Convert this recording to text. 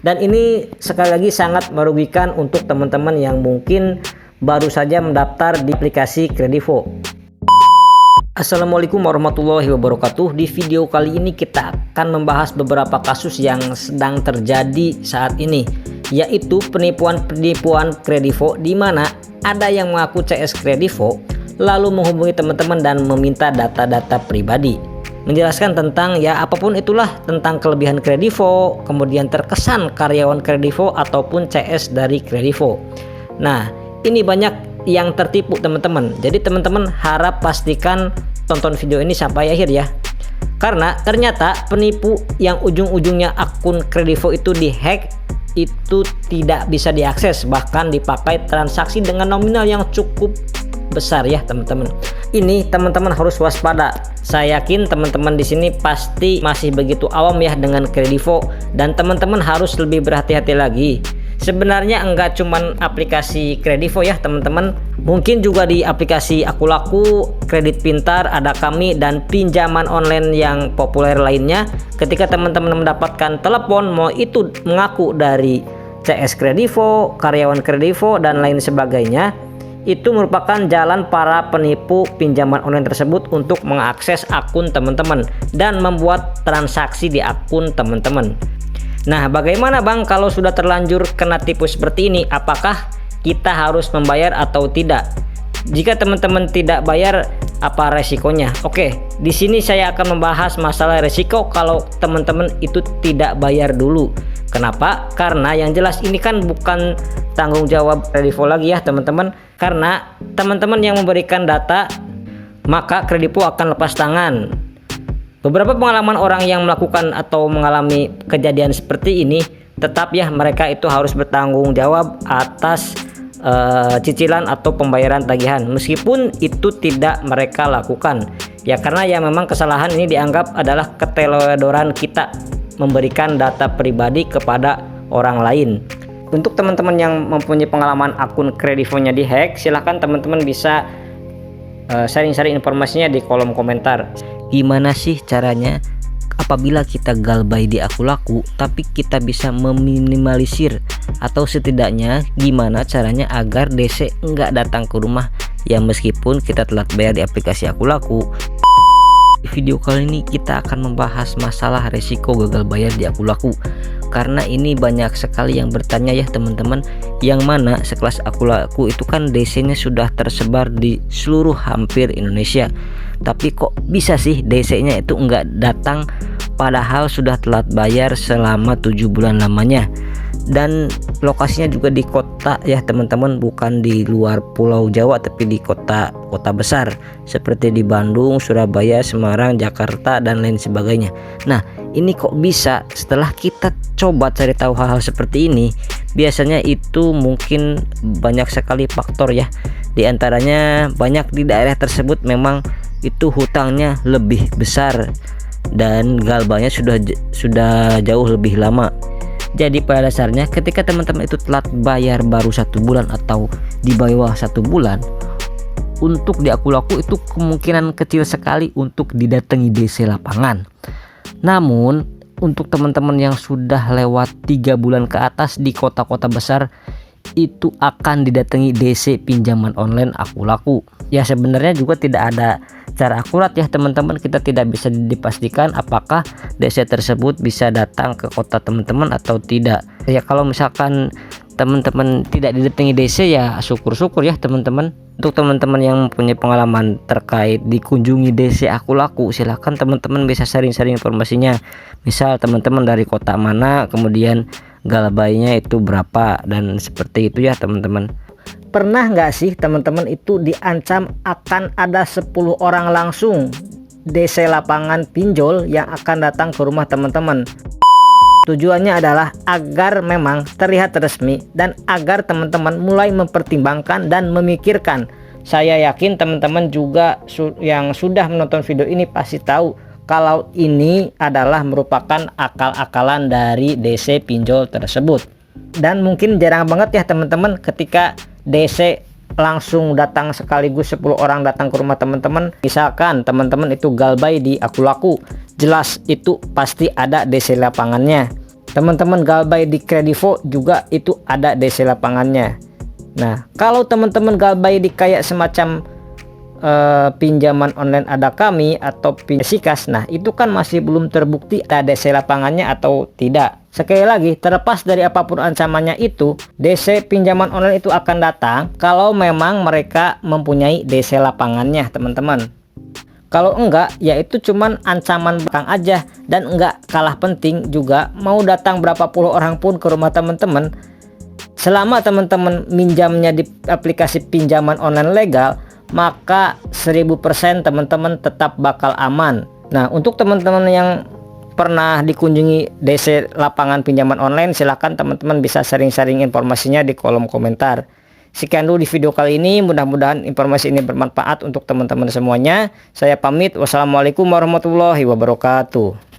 Dan ini sekali lagi sangat merugikan untuk teman-teman yang mungkin baru saja mendaftar di aplikasi Kredivo. Assalamualaikum warahmatullahi wabarakatuh. Di video kali ini kita akan membahas beberapa kasus yang sedang terjadi saat ini, yaitu penipuan Kredivo, di mana ada yang mengaku CS Kredivo lalu menghubungi teman-teman dan meminta data-data pribadi, menjelaskan tentang apapun itulah tentang kelebihan Kredivo, kemudian terkesan karyawan Kredivo ataupun CS dari Kredivo. Nah, ini banyak yang tertipu teman-teman. Jadi teman-teman harap pastikan tonton video ini sampai akhir ya. Karena ternyata penipu yang ujung-ujungnya akun Kredivo itu dihack itu tidak bisa diakses, bahkan dipakai transaksi dengan nominal yang cukup besar ya teman-teman. Ini teman-teman harus waspada. Saya yakin teman-teman di sini pasti masih begitu awam ya dengan Kredivo, dan teman-teman harus lebih berhati-hati lagi. Sebenarnya enggak cuman aplikasi Kredivo ya teman-teman, mungkin juga di aplikasi Akulaku, Kredit Pintar, Ada Kami, dan pinjaman online yang populer lainnya. Ketika teman-teman mendapatkan telepon mau itu mengaku dari CS Kredivo, karyawan Kredivo, dan lain sebagainya, itu merupakan jalan para penipu pinjaman online tersebut untuk mengakses akun teman-teman dan membuat transaksi di akun teman-teman. Nah, bagaimana Bang kalau sudah terlanjur kena tipu seperti ini? Apakah kita harus membayar atau tidak? Jika teman-teman tidak bayar, apa resikonya? Oke, di sini saya akan membahas masalah resiko kalau teman-teman itu tidak bayar dulu. Kenapa? Karena yang jelas ini kan bukan tanggung jawab Kredivo lagi ya teman-teman. Karena teman-teman yang memberikan data, maka Kredivo akan lepas tangan. Beberapa pengalaman orang yang melakukan atau mengalami kejadian seperti ini, tetap ya mereka itu harus bertanggung jawab atas cicilan atau pembayaran tagihan, meskipun itu tidak mereka lakukan ya, karena ya memang kesalahan ini dianggap adalah keteledoran kita memberikan data pribadi kepada orang lain. Untuk teman-teman yang mempunyai pengalaman akun Kredivonya dihack, silahkan teman-teman bisa sharing-sharing informasinya di kolom komentar. Gimana sih caranya apabila kita galbay di Akulaku tapi kita bisa meminimalisir, atau setidaknya gimana caranya agar DC enggak datang ke rumah ya meskipun kita telat bayar di aplikasi Akulaku. Di video kali ini kita akan membahas masalah resiko gagal bayar di Akulaku, karena ini banyak sekali yang bertanya ya teman-teman, yang mana sekelas Akulaku itu kan DC-nya sudah tersebar di seluruh hampir Indonesia, tapi kok bisa sih DC-nya itu enggak datang padahal sudah telat bayar selama 7 bulan lamanya, dan lokasinya juga di kota ya teman-teman, bukan di luar Pulau Jawa tapi di kota besar seperti di Bandung, Surabaya, Semarang, Jakarta, dan lain sebagainya. Nah, ini kok bisa? Setelah kita coba cari tahu hal-hal seperti ini, biasanya itu mungkin banyak sekali faktor ya. Di antaranya banyak di daerah tersebut memang itu hutangnya lebih besar dan galbanya sudah jauh lebih lama. Jadi pada dasarnya ketika teman-teman itu telat bayar baru 1 bulan atau di bawah 1 bulan, untuk di Akulaku itu kemungkinan kecil sekali untuk didatangi DC lapangan. Namun untuk teman-teman yang sudah lewat 3 bulan ke atas di kota-kota besar, itu akan didatangi DC pinjaman online Akulaku. Ya sebenarnya juga tidak ada cara akurat ya teman-teman, kita tidak bisa dipastikan apakah DC tersebut bisa datang ke kota teman-teman atau tidak. Ya kalau misalkan teman-teman tidak didatangi DC ya syukur-syukur ya teman-teman. Untuk teman-teman yang mempunyai pengalaman terkait dikunjungi DC Akulaku, silahkan teman-teman bisa sharing-sharing informasinya. Misal teman-teman dari kota mana, kemudian galbaynya itu berapa, dan seperti itu ya teman-teman. Pernah nggak sih teman-teman itu diancam akan ada 10 orang langsung DC lapangan pinjol yang akan datang ke rumah teman-teman? Tujuannya adalah agar memang terlihat resmi dan agar teman-teman mulai mempertimbangkan dan memikirkan. Saya yakin teman-teman juga yang sudah menonton video ini pasti tahu kalau ini adalah merupakan akal-akalan dari DC pinjol tersebut. Dan mungkin jarang banget ya teman-teman ketika DC langsung datang sekaligus 10 orang datang ke rumah teman-teman. Misalkan teman-teman itu galbay di Akulaku, jelas itu pasti ada DC lapangannya. teman-teman galbay di Kredivo juga itu ada DC lapangannya. Nah, kalau teman-teman galbay di kayak semacam pinjaman online ada kami atau Sikas, nah itu kan masih belum terbukti ada DC lapangannya atau tidak. Sekali lagi, terlepas dari apapun ancamannya itu, DC pinjaman online itu akan datang kalau memang mereka mempunyai DC lapangannya, teman-teman. Kalau enggak, ya itu cuman ancaman belakang aja. Dan enggak kalah penting juga, mau datang berapa puluh orang pun ke rumah teman-teman, selama teman-teman minjamnya di aplikasi pinjaman online legal, maka 1000% teman-teman tetap bakal aman. Nah, untuk teman-teman yang pernah dikunjungi DC lapangan pinjaman online, silahkan teman-teman bisa sharing-sharing informasinya di kolom komentar. Sekian dulu di video kali ini, mudah-mudahan informasi ini bermanfaat untuk teman-teman semuanya. Saya pamit, wassalamualaikum warahmatullahi wabarakatuh.